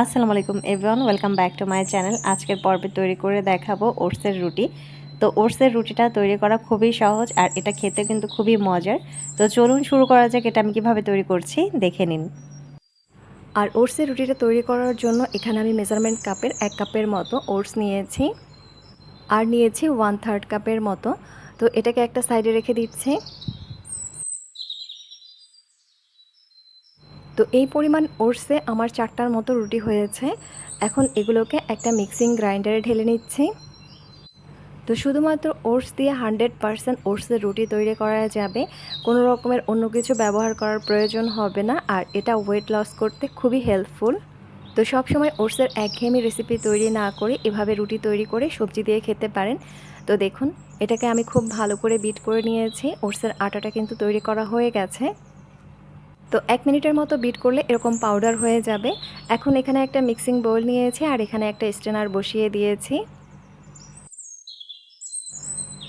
আসসালামু আলাইকুম everyone, welcome back to my channel. আজকের পর্বে তৈরি করে দেখাবো ওটসের রুটি। তো ওটসের রুটিটা তৈরি করা খুবই সহজ আর এটা খেতে কিন্তু খুবই মজার। তো চলুন শুরু করা যাক, এটা আমি কীভাবে তৈরি করছি দেখে নিন। আর ওটসের রুটিটা তৈরি করার জন্য এখানে আমি মেজারমেন্ট কাপের 1 কাপের মতো ওটস নিয়েছি আর নিয়েছি 1/3 কাপের মতো। তো এটাকে একটা সাইডে রেখে দিচ্ছি। তো এই পরিমাণ ওটসে আমার 4টার মতো রুটি হয়েছে। এখন এগুলোকে একটা মিক্সিং গ্রাইন্ডারে ঢেলে নিচ্ছি। তো শুধুমাত্র ওটস দিয়ে 100% ওটসের রুটি তৈরি করা যাবে, কোনো রকমের অন্য কিছু ব্যবহার করার প্রয়োজন হবে না। আর এটা ওয়েট লস করতে খুবই হেল্পফুল। তো সবসময় ওটসের একঘেয়েমি রেসিপি তৈরি না করে এভাবে রুটি তৈরি করে সবজি দিয়ে খেতে পারেন। তো দেখুন, এটাকে আমি খুব ভালো করে বিট করে নিয়েছি। ওটসের আটাটা কিন্তু তৈরি করা হয়ে গেছে। তো 1 মিনিটের মতো বিট করলে এরকম পাউডার হয়ে যাবে। এখন এখানে একটা মিক্সিং বোল নিয়েছি আর এখানে একটা স্ট্রেনার বসিয়ে দিয়েছি।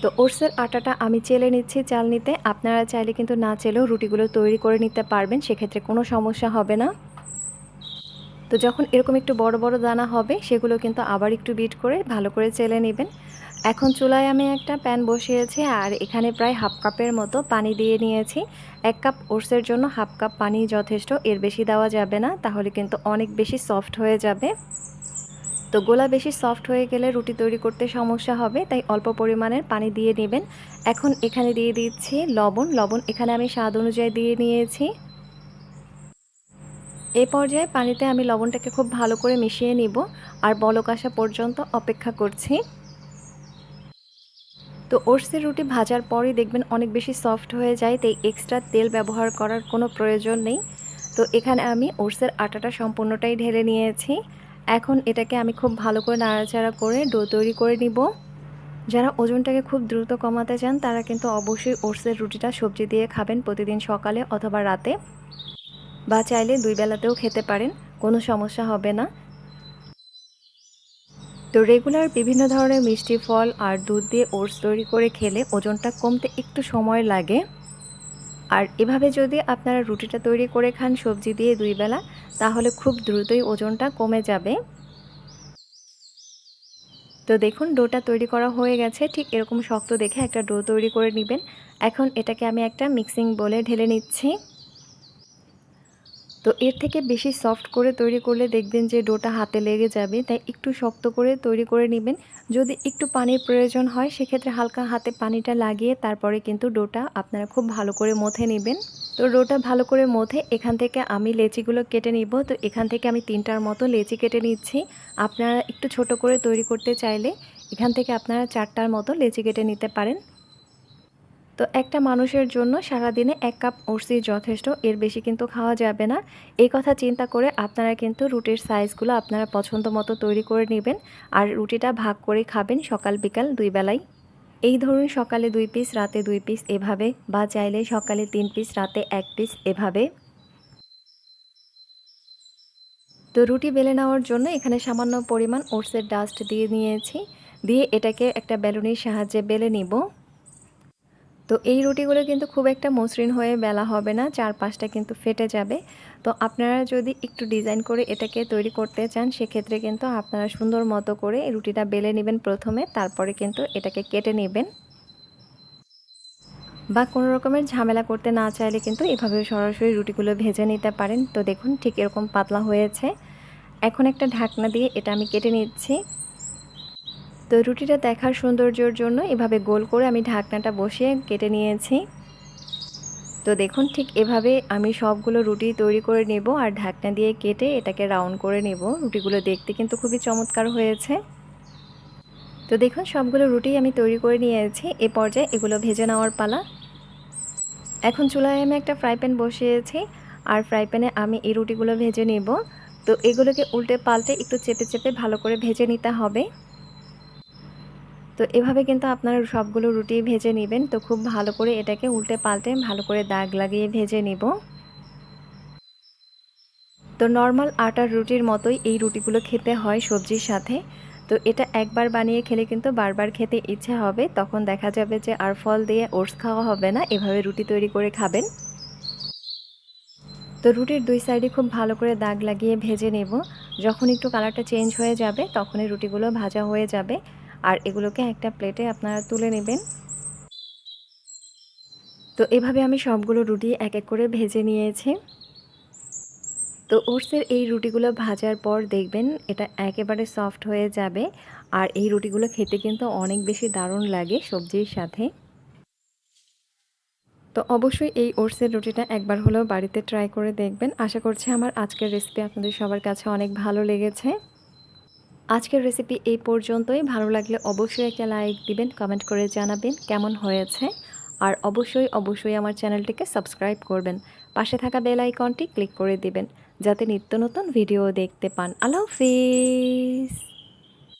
তো ওটসের আটাটা আমি চেলে নিচ্ছি চালনিতে। আপনারা চাইলে কিন্তু না চেলেও রুটিগুলো তৈরি করে নিতে পারবেন, সেক্ষেত্রে কোনো সমস্যা হবে না। তো যখন এরকম একটু বড় বড় দানা হবে সেগুলো কিন্তু আবার একটু বিট করে ভালো করে চেলে নেবেন। এখন চুলায় আমি একটা প্যান বসিয়েছি আর এখানে প্রায় হাফ কাপের মতো পানি দিয়ে নিয়েছি। 1 কাপ ওটসের জন্য হাফ কাপ পানি যথেষ্ট, এর বেশি দেওয়া যাবে না, তাহলে কিন্তু অনেক বেশি সফট হয়ে যাবে। তো গোলা বেশি সফট হয়ে গেলে রুটি তৈরি করতে সমস্যা হবে, তাই অল্প পরিমাণের পানি দিয়ে নেবেন। এখন এখানে দিয়ে দিচ্ছি লবণ এখানে আমি স্বাদ অনুযায়ী দিয়ে নিয়েছি। এই পর্যায়ে পানিতে আমি লবণটাকে খুব ভালো করে মিশিয়ে নিব আর বলক আসা পর্যন্ত অপেক্ষা করছি। তো ওটসের রুটি ভাজার পরই দেখবেন অনেক বেশি সফট হয়ে যায়, তাই এক্সট্রা তেল ব্যবহার করার কোনো প্রয়োজন নেই। তো এখানে আমি ওটসের আটাটা সম্পূর্ণটাই ঢেলে নিয়েছি। এখন এটাকে আমি খুব ভালো করে নাড়াচাড়া করে ডো তৈরি করে নিব। যারা ওজনটাকে খুব দ্রুত কমাতে চান তারা কিন্তু অবশ্যই ওটসের রুটিটা সবজি দিয়ে খাবেন প্রতিদিন সকালে অথবা রাতে, বা চাইলে 2 বেলাতেও খেতে পারেন, কোনো সমস্যা হবে না। তো রেগুলার বিভিন্ন ধরনের মিষ্টি ফল আর দুধ দিয়ে ওটস তৈরি করে খেলে ওজনটা কমতে একটু সময় লাগে। আর এভাবে যদি আপনারা রুটিটা তৈরি করে খান সবজি দিয়ে 2 বেলা, তাহলে খুব দ্রুতই ওজনটা কমে যাবে। তো দেখুন, ডোটা তৈরি করা হয়ে গেছে। ঠিক এরকম শক্ত দেখে একটা ডো তৈরি করে নেবেন। এখন এটাকে আমি একটা মিক্সিং বোলে ঢেলে নিচ্ছি। তো এর থেকে বেশি সফট করে তৈরি করলে দেখবেন যে ডোটা হাতে লেগে যাবে, তাই একটু শক্ত করে তৈরি করে নেবেন। যদি একটু পানির প্রয়োজন হয় সেক্ষেত্রে হালকা হাতে পানিটা লাগিয়ে তারপরে কিন্তু ডোটা আপনারা খুব ভালো করে মথে নেবেন। তো ডোটা ভালো করে মথে এখান থেকে আমি লেচিগুলো কেটে নিব। তো এখান থেকে আমি 3টার মতো লেচি কেটে নিচ্ছি। আপনারা একটু ছোট করে তৈরি করতে চাইলে এখান থেকে আপনারা 4টার মতো লেচি কেটে নিতে পারেন। তো একটা মানুষের জন্য সারাদিনে 1 কাপ ওটসই যথেষ্ট, এর বেশি কিন্তু খাওয়া যাবে না। এই কথা চিন্তা করে আপনারা কিন্তু রুটির সাইজগুলো আপনারা পছন্দ মতো তৈরি করে নেবেন। আর রুটিটা ভাগ করে খাবেন সকাল বিকাল 2 বেলাই। এই ধরুন, সকালে 2 পিস, রাতে 2 পিস এভাবে, বা চাইলে সকালে 3 পিস, রাতে 1 পিস এভাবে। তো রুটি বেলে নেওয়ার জন্য এখানে সামান্য পরিমাণ ওটসের ডাস্ট দিয়ে নিয়েছি। দিয়ে এটাকে একটা বেলুনির সাহায্যে বেলে নিব। তো এই রুটিগুলো কিন্তু খুব একটা মসৃণ হয়ে বেলা হবে না, 4-5টা কিন্তু ফেটে যাবে। তো আপনারা যদি একটু ডিজাইন করে এটাকে তৈরি করতে চান সেক্ষেত্রে কিন্তু আপনারা সুন্দর মতো করে রুটিটা বেলে নেবেন প্রথমে, তারপরে কিন্তু এটাকে কেটে নেবেন। বা কোনো রকমের ঝামেলা করতে না চাইলে কিন্তু এভাবে সরাসরি রুটিগুলো ভেজে নিতে পারেন। তো দেখুন, ঠিক এরকম পাতলা হয়েছে। এখন একটা ঢাকনা দিয়ে এটা আমি কেটে নিচ্ছি। তো রুটিটা দেখার সৌন্দর্যের জন্য এভাবে গোল করে আমি ঢাকনাটা বসিয়ে কেটে নিয়েছি। তো দেখুন, ঠিক এভাবে আমি সবগুলো রুটি তৈরি করে নেব আর ঢাকনা দিয়ে কেটে এটাকে রাউন্ড করে নেব। রুটিগুলো দেখতে কিন্তু খুবই চমৎকার হয়েছে। তো দেখুন, সবগুলো রুটি আমি তৈরি করে নিয়েছি। এ পর্যায়ে এগুলো ভেজে নেওয়ার পালা। এখন চুলায় আমি একটা ফ্রাই প্যান বসিয়েছি আর ফ্রাই প্যানে আমি এই রুটিগুলো ভেজে নেব। তো এগুলোকে উল্টে পাল্টে একটু চেপে চেপে ভালো করে ভেজে নিতে হবে। তো এভাবে কিন্তু আপনারা সবগুলো রুটি ভেজে নেবেন। তো খুব ভালো করে এটাকে উল্টে পাল্টে ভালো করে দাগ লাগিয়ে ভেজে নিব। তো নর্মাল আটার রুটির মতোই এই রুটিগুলো খেতে হয় সবজির সাথে। তো এটা একবার বানিয়ে খেলে কিন্তু বারবার খেতে ইচ্ছে হবে, তখন দেখা যাবে যে আর ফল দিয়ে ওটস খাওয়া হবে না, এভাবে রুটি তৈরি করে খাবেন। তো রুটির 2 সাইডে খুব ভালো করে দাগ লাগিয়ে ভেজে নেব। যখন একটু কালারটা চেঞ্জ হয়ে যাবে তখনই রুটিগুলো ভাজা হয়ে যাবে। আর এগুলোকে একটা প্লেটে আপনারা তুলে নেবেন। তো এভাবে আমি সবগুলো রুটি এক এক করে ভেজে নিয়েছি। তো ওটসের এই রুটিগুলো ভাজার পর দেখবেন এটা একেবারে সফট হয়ে যাবে। আর এই রুটিগুলো খেতে কিন্তু অনেক বেশি দারুণ লাগে সবজির সাথে। তো অবশ্যই এই ওটসের রুটিটা একবার হলেও বাড়িতে ট্রাই করে দেখবেন। আশা করছি আমার আজকের রেসিপি আপনাদের সবার কাছে অনেক ভালো লেগেছে। আজকের রেসিপি এই পর্যন্তই। ভালো লাগলে অবশ্যই একটা লাইক দিবেন, কমেন্ট করে জানাবেন কেমন হয়েছে। আর অবশ্যই আমার চ্যানেলটিকে সাবস্ক্রাইব করবেন। পাশে থাকা বেল আইকনটি ক্লিক করে দিবেন যাতে নিত্য নতুন ভিডিও দেখতে পান। আল্লাহ হাফিজ।